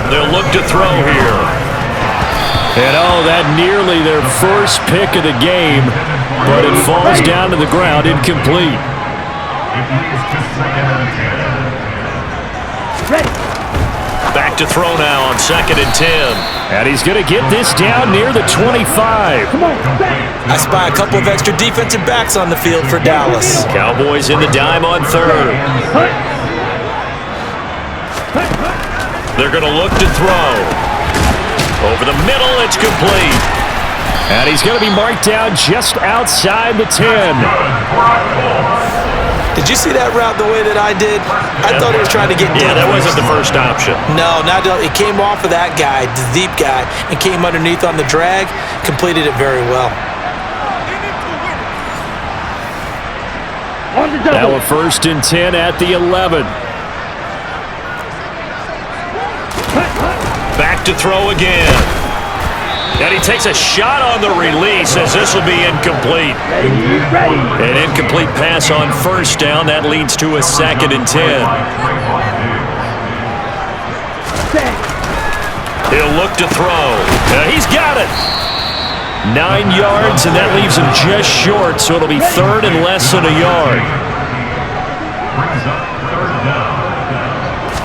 They'll look to throw here. And oh, that nearly their first pick of the game, but it falls down to the ground incomplete. Ready. Back to throw now on 2nd and 10. And he's going to get this down near the 25. Come on, back. I spy a couple of extra defensive backs on the field for Dallas. Cowboys in the dime on 3rd. They're going to look to throw. Over the middle, it's complete. And he's going to be marked down just outside the 10. Did you see that route the way that I did? I thought he was trying to get deep. Yeah, that wasn't the first option. No, it came off of that guy, the deep guy, and came underneath on the drag. Completed it very well. Now a 1st and 10 at the 11. Back to throw again. And he takes a shot on the release as this will be incomplete. An incomplete pass on 1st down. That leads to a 2nd and 10. He'll look to throw. He's got it. 9 yards, and that leaves him just short, so it'll be 3rd and less than a yard.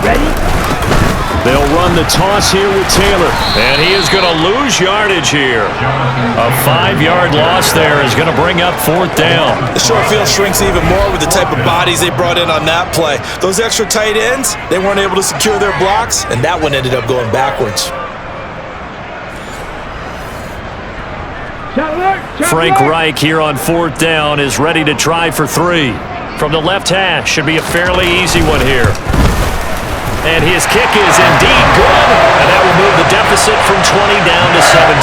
Ready? They'll run on the toss here with Taylor. And he is going to lose yardage here. A 5-yard loss there is going to bring up 4th down. The short field shrinks even more with the type of bodies they brought in on that play. Those extra tight ends, they weren't able to secure their blocks, and that one ended up going backwards. Frank Reich here on 4th down is ready to try for 3. From the left hash, should be a fairly easy one here. And his kick is indeed good, and that will move the deficit from 20 down to 17.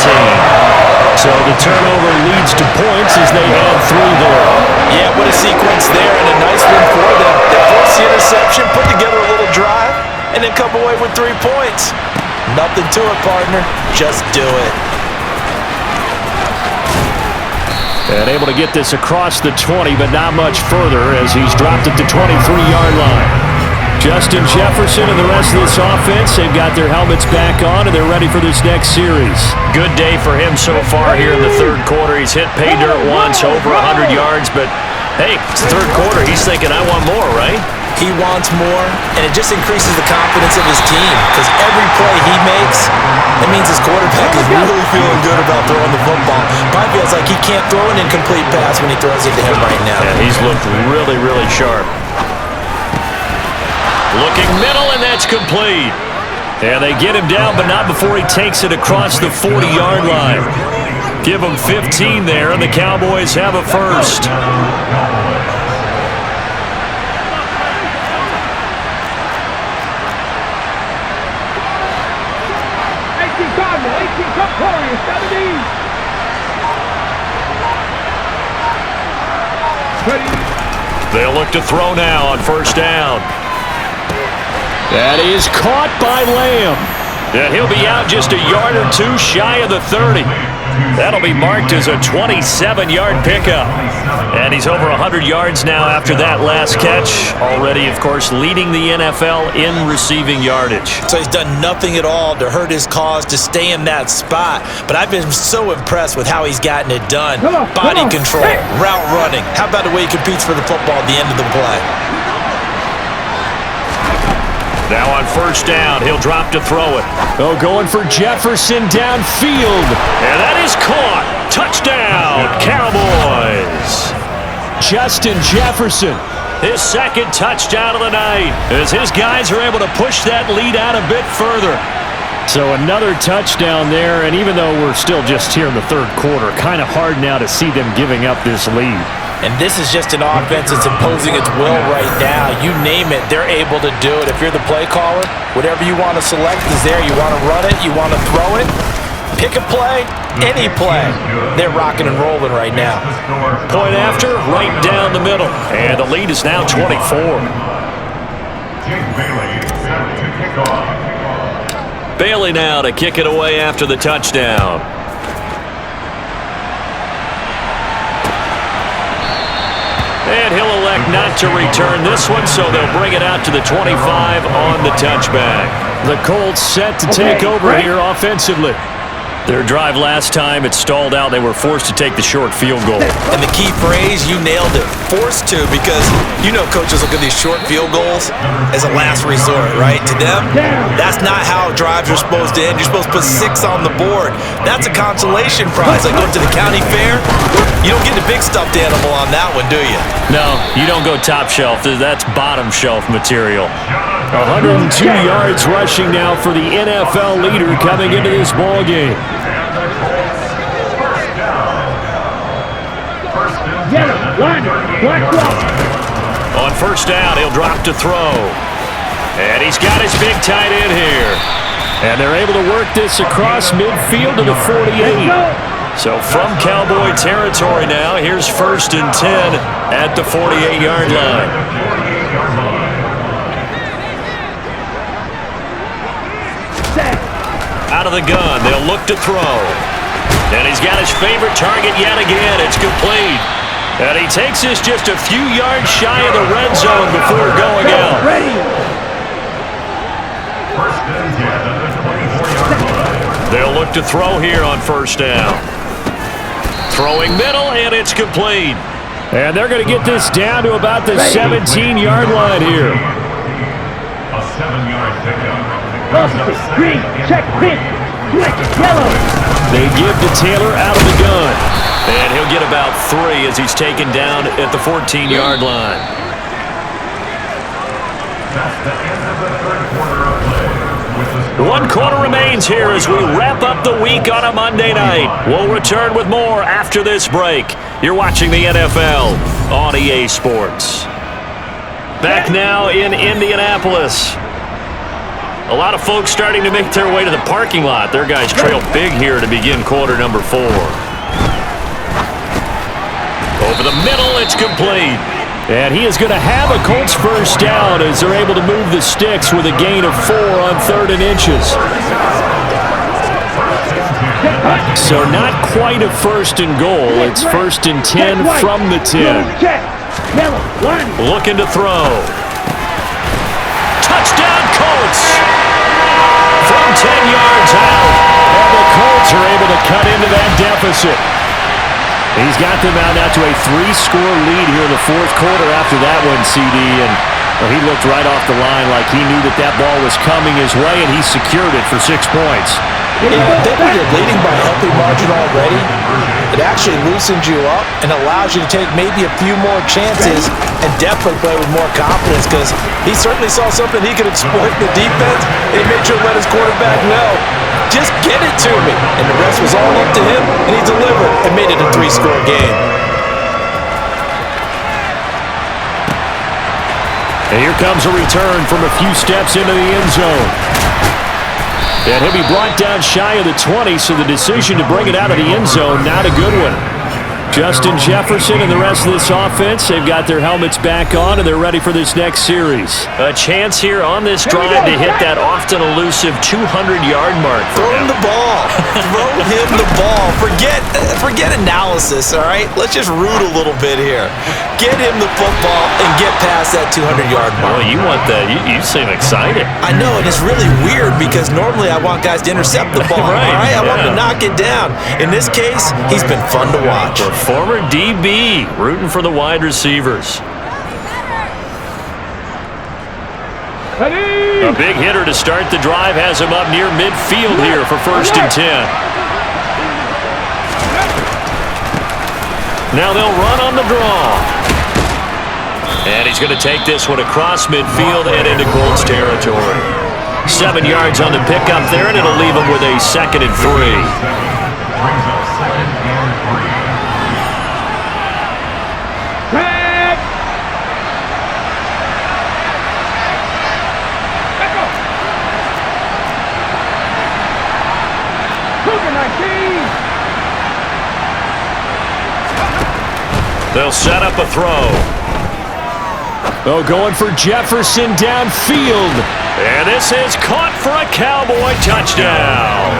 So the turnover leads to points as they add 3 there. Yeah, what a sequence there, and a nice win for them. They forced the interception, put together a little drive, and then come away with 3 points. Nothing to it, partner. Just do it. And able to get this across the 20, but not much further as he's dropped at the 23-yard line. Justin Jefferson and the rest of this offense, they've got their helmets back on, and they're ready for this next series. Good day for him so far here in the 3rd quarter. He's hit pay dirt once, over 100 yards, but hey, it's the 3rd quarter. He's thinking, I want more, right? He wants more, and it just increases the confidence of his team because every play he makes, it means his quarterback is really feeling good about throwing the football. Probably feels like he can't throw an incomplete pass when he throws it to him right now. Yeah, he's looked really, really sharp. Looking middle, and that's complete. And they get him down, but not before he takes it across the 40-yard line. Give him 15 there, and the Cowboys have a first. They'll look to throw now on 1st down. That is caught by Lamb. And he'll be out just a yard or 2 shy of the 30. That'll be marked as a 27-yard pickup. And he's over 100 yards now after that last catch. Already, of course, leading the NFL in receiving yardage. So he's done nothing at all to hurt his cause to stay in that spot. But I've been so impressed with how he's gotten it done. Body control, route running. How about the way he competes for the football at the end of the play? Now on 1st down, he'll drop to throw it. Oh, going for Jefferson downfield. And that is caught. Touchdown, Cowboys. Justin Jefferson, his 2nd touchdown of the night, as his guys are able to push that lead out a bit further. So another touchdown there, and even though we're still just here in the 3rd quarter, kind of hard now to see them giving up this lead. And this is just an offense that's imposing its will right now. You name it, they're able to do it. If you're the play caller, whatever you want to select is there. You want to run it, you want to throw it, pick a play, any play. They're rocking and rolling right now. Point after, right down the middle. And the lead is now 24. Bailey now to kick it away after the touchdown. And he'll elect not to return this one, so they'll bring it out to the 25 on the touchback. The Colts set to take over here offensively. Their drive last time, it stalled out. They were forced to take the short field goal. And the key phrase, you nailed it, forced to, because you know coaches look at these short field goals as a last resort, right? To them, that's not how drives are supposed to end. You're supposed to put 6 on the board. That's a consolation prize, like going to the county fair. You don't get the big stuffed animal on that one, do you? No, you don't go top shelf. That's bottom shelf material. 102 yards rushing now for the NFL leader coming into this ball game. On 1st down, he'll drop to throw. And he's got his big tight end here. And they're able to work this across midfield to the 48. So from Cowboy territory now, here's 1st and 10 at the 48-yard line. Out of the gun, they'll look to throw. And he's got his favorite target yet again. It's complete. And he takes this just a few yards shy of the red zone before going out. They'll look to throw here on 1st down. Throwing middle, and it's complete. And they're going to get this down to about the 17-yard line here. A 7-yard pickup. Opposite. Green. Check. Pink. Switch. Yellow. They give to Taylor out of the gun. And he'll get about 3 as he's taken down at the 14-yard line. That's the end of the third quarter of play. With the 1 quarter remains here as we wrap up the week on a Monday night. We'll return with more after this break. You're watching the NFL on EA Sports. Back now in Indianapolis. A lot of folks starting to make their way to the parking lot. Their guys trail big here to begin quarter number 4. Over the middle, it's complete. And he is going to have a Colts first down as they're able to move the sticks with a gain of 4 on 3rd and inches. So not quite a 1st and goal. It's 1st and 10 from the 10. Looking to throw. Touchdown, Colts! From 10 yards out. And the Colts are able to cut into that deficit. He's got them out now to a 3-score lead here in the 4th quarter after that one, CD. And he looked right off the line like he knew that ball was coming his way, and he secured it for 6 points. If you think when you're leading by a healthy margin already, it actually loosens you up and allows you to take maybe a few more chances and definitely play with more confidence because he certainly saw something he could exploit in the defense, and he made sure to let his quarterback know, just get it to me. And the rest was all up to him, and he delivered and made it a 3-score game. And here comes a return from a few steps into the end zone. And he'll be brought down shy of the 20, so the decision to bring it out of the end zone, not a good one. Justin Jefferson and the rest of this offense, they've got their helmets back on, and they're ready for this next series. A chance here on this drive to hit that often elusive 200-yard mark. Throw him the ball. Throw him the ball. Forget analysis, all right? Let's just root a little bit here. Get him the football and get past that 200-yard mark. Well, you want that. You seem excited. I know, and it's really weird because normally I want guys to intercept the ball, Right, all right? I want yeah. him to knock it down. In this case, he's been fun to watch. Former DB rooting for the wide receivers. A big hitter to start the drive has him up near midfield here for 1st and 10. Now they'll run on the draw. And he's going to take this one across midfield and into Colts territory. 7 yards on the pickup there, and it'll leave him with a 2nd and 3. brings up 2nd and 3. They'll set up a throw. Oh, going for Jefferson downfield. And this is caught for a Cowboy touchdown.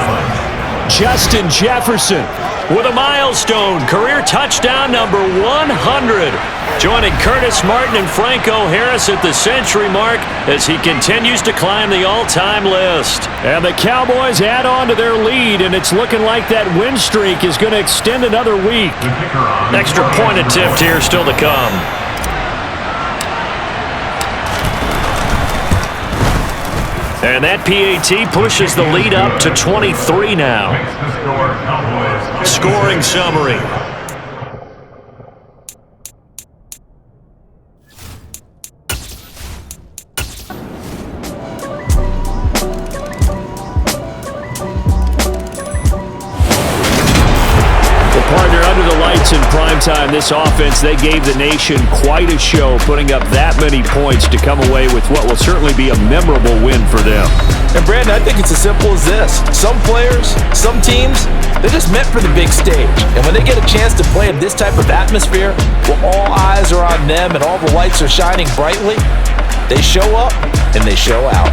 Justin Jefferson With a milestone, career touchdown number 100. Joining Curtis Martin and Franco Harris at the century mark as he continues to climb the all-time list. And the Cowboys add on to their lead, and it's looking like that win streak is going to extend another week. Extra point attempt here still to come. And that PAT pushes the lead up to 23 now. Scoring summary. Partner, under the lights in primetime, this offense, they gave the nation quite a show, putting up that many points to come away with what will certainly be a memorable win for them. And Brandon, I think it's as simple as this. Some players, some teams, they're just meant for the big stage. And when they get a chance to play in this type of atmosphere, where all eyes are on them and all the lights are shining brightly, they show up and they show out.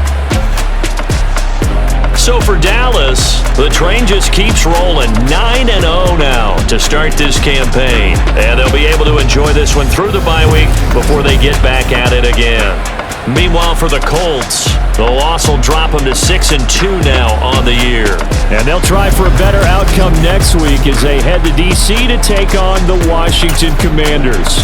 So for Dallas, the train just keeps rolling 9-0 now to start this campaign. And they'll be able to enjoy this one through the bye week before they get back at it again. Meanwhile, for the Colts, the loss will drop them to 6-2 now on the year. And they'll try for a better outcome next week as they head to D.C. to take on the Washington Commanders.